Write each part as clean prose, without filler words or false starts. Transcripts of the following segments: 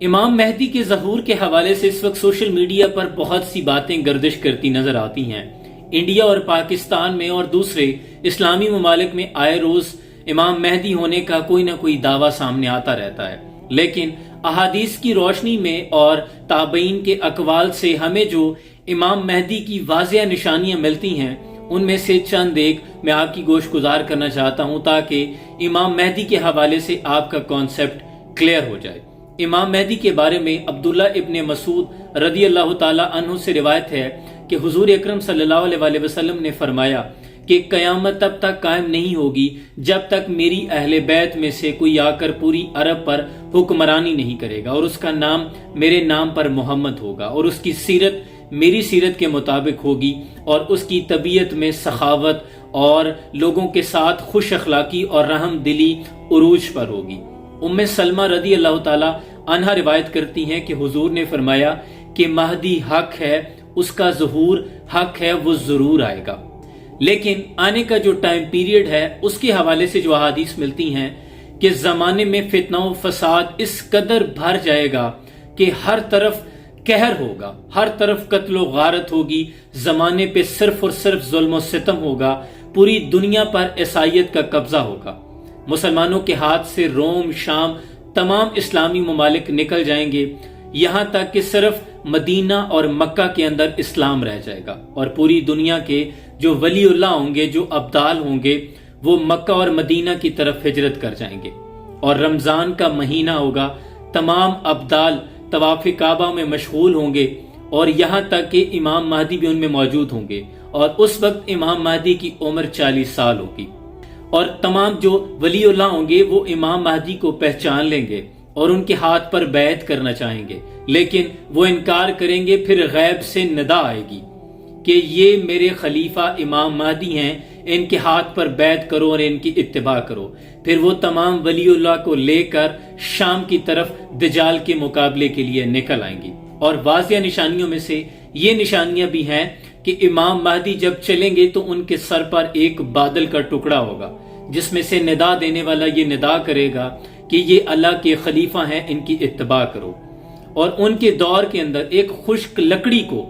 امام مہدی کے ظہور کے حوالے سے اس وقت سوشل میڈیا پر بہت سی باتیں گردش کرتی نظر آتی ہیں۔ انڈیا اور پاکستان میں اور دوسرے اسلامی ممالک میں آئے روز امام مہدی ہونے کا کوئی نہ کوئی دعویٰ سامنے آتا رہتا ہے، لیکن احادیث کی روشنی میں اور تابعین کے اقوال سے ہمیں جو امام مہدی کی واضح نشانیاں ملتی ہیں ان میں سے چند ایک میں آپ کی گوش گزار کرنا چاہتا ہوں تاکہ امام مہدی کے حوالے سے آپ کا کانسیپٹ کلیئر ہو جائے۔ امام مہدی کے بارے میں عبداللہ ابن مسعود رضی اللہ تعالی عنہ سے روایت ہے کہ حضور اکرم صلی اللہ علیہ وسلم نے فرمایا کہ قیامت تب تک قائم نہیں ہوگی جب تک میری اہل بیت میں سے کوئی آ کر پوری عرب پر حکمرانی نہیں کرے گا اور اس کا نام میرے نام پر محمد ہوگا اور اس کی سیرت میری سیرت کے مطابق ہوگی اور اس کی طبیعت میں سخاوت اور لوگوں کے ساتھ خوش اخلاقی اور رحم دلی عروج پر ہوگی۔ ام سلمہ رضی اللہ تعالی عنہا روایت کرتی ہیں کہ حضور نے فرمایا کہ مہدی حق ہے، اس کا ظہور حق ہے، وہ ضرور آئے گا، لیکن آنے کا جو ٹائم پیریڈ ہے اس کے حوالے سے جو احادیث ملتی ہیں کہ زمانے میں فتنہ و فساد اس قدر بھر جائے گا کہ ہر طرف قہر ہوگا، ہر طرف قتل و غارت ہوگی، زمانے پہ صرف اور صرف ظلم و ستم ہوگا، پوری دنیا پر عیسائیت کا قبضہ ہوگا، مسلمانوں کے ہاتھ سے روم، شام، تمام اسلامی ممالک نکل جائیں گے، یہاں تک کہ صرف مدینہ اور مکہ کے اندر اسلام رہ جائے گا، اور پوری دنیا کے جو ولی اللہ ہوں گے، جو ابدال ہوں گے، وہ مکہ اور مدینہ کی طرف ہجرت کر جائیں گے، اور رمضان کا مہینہ ہوگا، تمام ابدال طواف کعبہ میں مشغول ہوں گے، اور یہاں تک کہ امام مہدی بھی ان میں موجود ہوں گے، اور اس وقت امام مہدی کی عمر 40 سال ہوگی، اور تمام جو ولی اللہ ہوں گے وہ امام مہدی کو پہچان لیں گے اور ان کے ہاتھ پر بیعت کرنا چاہیں گے، لیکن وہ انکار کریں گے، پھر غیب سے ندا آئے گی کہ یہ میرے خلیفہ امام مہدی ہیں، ان کے ہاتھ پر بیعت کرو اور ان کی اتباع کرو، پھر وہ تمام ولی اللہ کو لے کر شام کی طرف دجال کے مقابلے کے لیے نکل آئیں گی۔ اور واضح نشانیوں میں سے یہ نشانیاں بھی ہیں کہ امام مہدی جب چلیں گے تو ان کے سر پر ایک بادل کا ٹکڑا ہوگا جس میں سے ندا دینے والا یہ ندا کرے گا کہ یہ اللہ کے خلیفہ ہیں، ان کی اتباع کرو، اور ان کے دور کے اندر ایک خشک لکڑی کو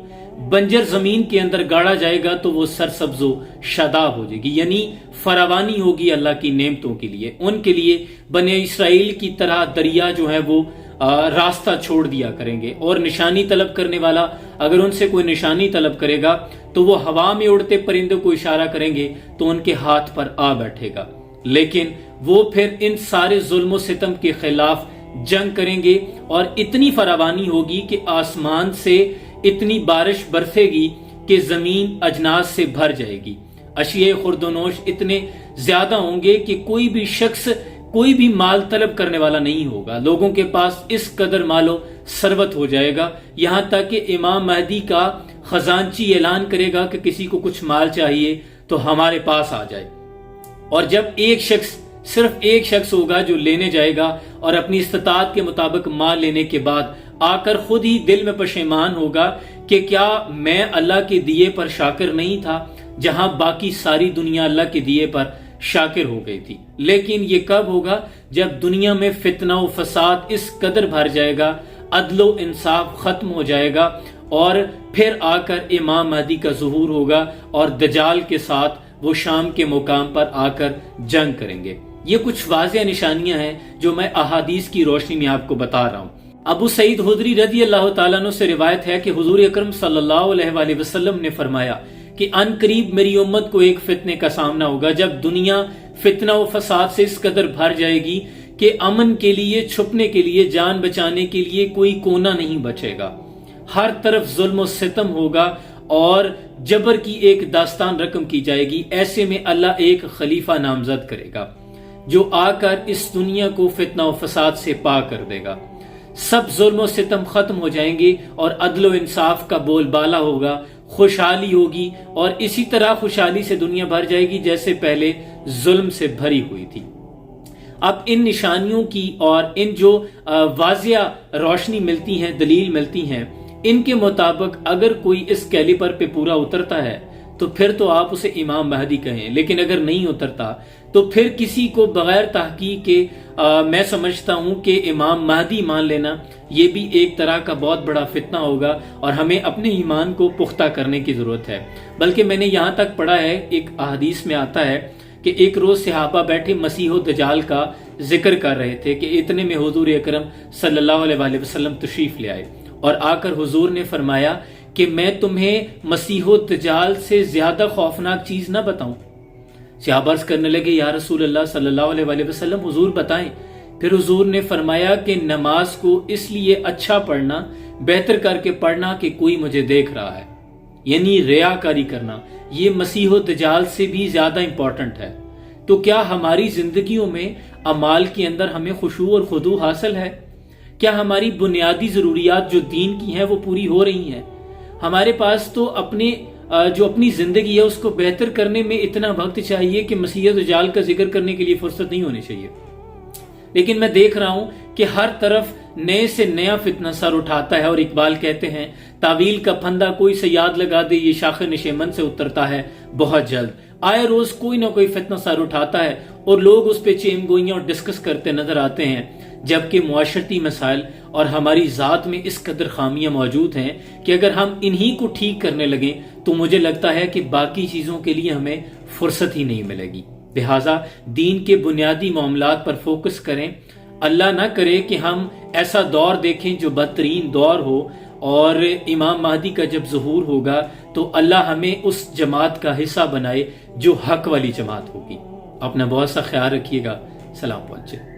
بنجر زمین کے اندر گاڑا جائے گا تو وہ سرسبز و شاداب ہو جائے گی، یعنی فراوانی ہوگی اللہ کی نعمتوں کے لیے، ان کے لیے بنی اسرائیل کی طرح دریا جو ہے وہ راستہ چھوڑ دیا کریں گے، اور نشانی طلب کرنے والا اگر ان سے کوئی نشانی طلب کرے گا تو وہ ہوا میں اڑتے پرندوں کو اشارہ کریں گے تو ان کے ہاتھ پر آ بیٹھے گا، لیکن وہ پھر ان سارے ظلم و ستم کے خلاف جنگ کریں گے، اور اتنی فراوانی ہوگی کہ آسمان سے اتنی بارش برسے گی کہ زمین اجناس سے بھر جائے گی، اشیاء خوردونوش اتنے زیادہ ہوں گے کہ کوئی بھی شخص کوئی بھی مال طلب کرنے والا نہیں ہوگا، لوگوں کے پاس اس قدر مال و ثروت ہو جائے گا، یہاں تک کہ امام مہدی کا خزانچی اعلان کرے گا کہ کسی کو کچھ مال چاہیے تو ہمارے پاس آ جائے، اور جب صرف ایک شخص ہوگا جو لینے جائے گا اور اپنی استطاعت کے مطابق مال لینے کے بعد آ کر خود ہی دل میں پشیمان ہوگا کہ کیا میں اللہ کے دیے پر شاکر نہیں تھا، جہاں باقی ساری دنیا اللہ کے دیے پر شاکر ہو گئی تھی۔ لیکن یہ کب ہوگا؟ جب دنیا میں فتنہ و فساد اس قدر بھر جائے گا، عدل و انصاف ختم ہو جائے گا، اور پھر آ کر امام مہدی کا ظہور ہوگا اور دجال کے ساتھ وہ شام کے مقام پر آ کر جنگ کریں گے۔ یہ کچھ واضح نشانیاں ہیں جو میں احادیث کی روشنی میں آپ کو بتا رہا ہوں۔ ابو سعید خدری رضی اللہ تعالیٰ عنہ سے روایت ہے کہ حضور اکرم صلی اللہ علیہ وسلم نے فرمایا کہ ان قریب میری امت کو ایک فتنے کا سامنا ہوگا جب دنیا فتنہ و فساد سے اس قدر بھر جائے گی کہ امن کے لیے، چھپنے کے لیے، جان بچانے کے لیے کوئی کونا نہیں بچے گا، ہر طرف ظلم و ستم ہوگا اور جبر کی ایک داستان رقم کی جائے گی۔ ایسے میں اللہ ایک خلیفہ نامزد کرے گا جو آ کر اس دنیا کو فتنہ و فساد سے پاک کر دے گا، سب ظلم و ستم ختم ہو جائیں گے اور عدل و انصاف کا بول بالا ہوگا، خوشحالی ہوگی، اور اسی طرح خوشحالی سے دنیا بھر جائے گی جیسے پہلے ظلم سے بھری ہوئی تھی۔ اب ان نشانیوں کی اور ان جو واضح روشنی ملتی ہیں، دلیل ملتی ہیں، ان کے مطابق اگر کوئی اس کیلیبر پہ پورا اترتا ہے تو پھر تو آپ اسے امام مہدی کہیں، لیکن اگر نہیں اترتا تو پھر کسی کو بغیر تحقیق کے میں سمجھتا ہوں کہ امام مہدی مان لینا یہ بھی ایک طرح کا بہت بڑا فتنہ ہوگا، اور ہمیں اپنے ایمان کو پختہ کرنے کی ضرورت ہے۔ بلکہ میں نے یہاں تک پڑھا ہے، ایک احادیث میں آتا ہے کہ ایک روز صحابہ بیٹھے مسیح الدجال کا ذکر کر رہے تھے کہ اتنے میں حضور اکرم صلی اللہ علیہ وآلہ وسلم تشریف لے آئے، اور آ کر حضور نے فرمایا کہ میں تمہیں مسیح الدجال سے زیادہ خوفناک چیز نہ بتاؤں؟ صحابہ عرض کرنے لگے یا رسول اللہ صلی اللہ علیہ وآلہ وسلم حضور بتائیں۔ پھر حضور نے فرمایا کہ نماز کو اس لیے اچھا پڑھنا، بہتر کر کے پڑھنا کہ کوئی مجھے دیکھ رہا ہے، یعنی ریاکاری کرنا یہ مسیح الدجال سے بھی زیادہ امپورٹنٹ ہے۔ تو کیا ہماری زندگیوں میں اعمال کے اندر ہمیں خشوع اور خضوع حاصل ہے؟ کیا ہماری بنیادی ضروریات جو دین کی ہیں وہ پوری ہو رہی ہیں؟ ہمارے پاس تو اپنی زندگی ہے اس کو بہتر کرنے میں اتنا وقت چاہیے کہ مسیح الدجال کا ذکر کرنے کے لیے فرصت نہیں ہونی چاہیے۔ لیکن میں دیکھ رہا ہوں کہ ہر طرف نئے سے نیا فتنہ سر اٹھاتا ہے، اور اقبال کہتے ہیں تعویل کا پھندا کوئی سے یاد لگا دے، یہ شاخ نشیمن سے اترتا ہے بہت جلد۔ آئے روز کوئی نہ کوئی فتنہ سر اٹھاتا ہے اور لوگ اس پہ چیم گوئیاں اور ڈسکس کرتے نظر آتے ہیں، جبکہ معاشرتی مسائل اور ہماری ذات میں اس قدر خامیاں موجود ہیں کہ اگر ہم انہی کو ٹھیک کرنے لگیں تو مجھے لگتا ہے کہ باقی چیزوں کے لیے ہمیں فرصت ہی نہیں ملے گی۔ لہٰذا دین کے بنیادی معاملات پر فوکس کریں۔ اللہ نہ کرے کہ ہم ایسا دور دیکھیں جو بدترین دور ہو، اور امام مہدی کا جب ظہور ہوگا تو اللہ ہمیں اس جماعت کا حصہ بنائے جو حق والی جماعت ہوگی۔ اپنا بہت سا خیال رکھیے گا۔ سلام پہنچے۔